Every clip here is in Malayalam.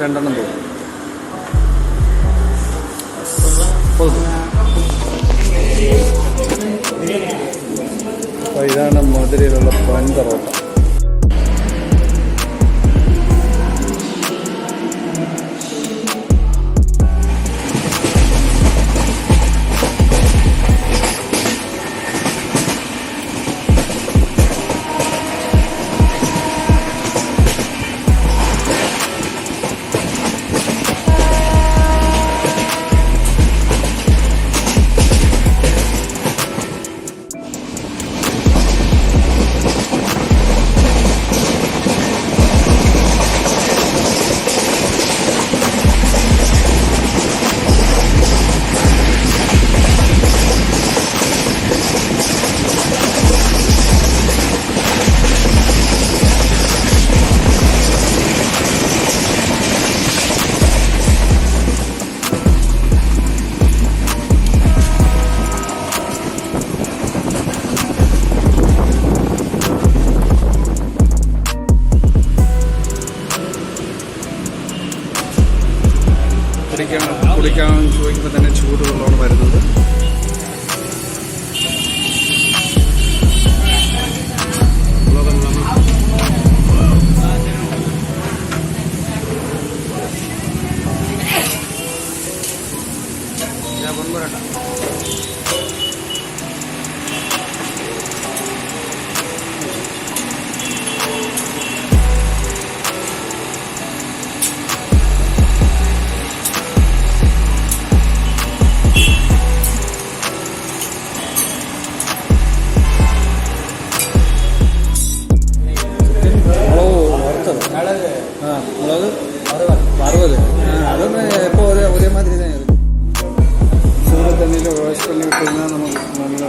രണ്ടെണ്ണം തോന്നും. അപ്പോൾ ഇതാണ് മധുരയിലുള്ള ബൺ പൊറോട്ട. കുടിക്കാൻ ചോദിക്കുമ്പോൾ തന്നെ ചൂടുവെള്ളമാണ് വരുന്നത്. ബൺ പൊറോട്ട മുളക് 60. അതൊന്ന് ഇപ്പോൾ ഒരേ മാതിരി തന്നെ ആയിരിക്കും. ചൂട് തണ്ണിയിൽ റോസ്റ്റ് പള്ളി വിട്ടുകഴിഞ്ഞാൽ നമുക്ക് നല്ല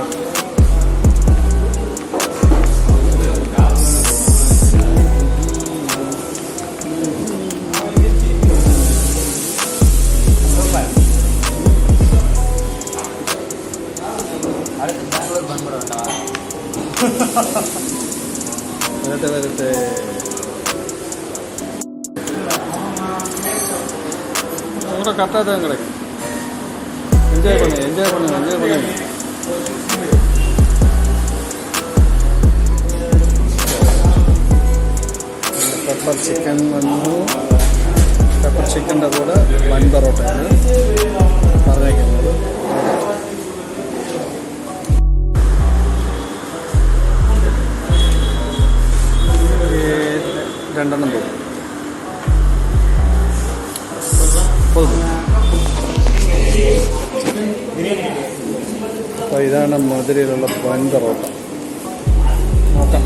വരട്ടെ. கூட கரெக்டாக தான் கிடைக்கும். என்ஜாய் பண்ணு. പെപ്പർ ചിക്കൻ വന്നു. പെപ്പർ ചിക്കൻ്റെ കൂടെ ബൺ പൊറോട്ടയാണ് പറഞ്ഞേക്കുന്നത്. രണ്ടെണ്ണം തോന്നും. അപ്പോൾ ഇതാണ് മധുരയിലുള്ള ബൺ പൊറോട്ട. നോക്കാം.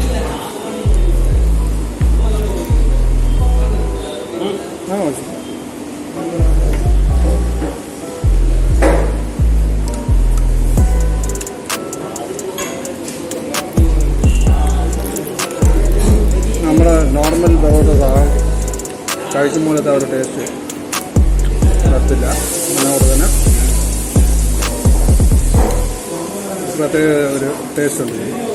നമ്മുടെ നോർമൽ പൊറോട്ട കഴിക്കുമ്പോഴത്തെ ഒരു ടേസ്റ്റ് വരത്തില്ല. അതിനോട് തന്നെ പ്രത്യേക ഒരു ടേസ്റ്റ് ഉണ്ട്.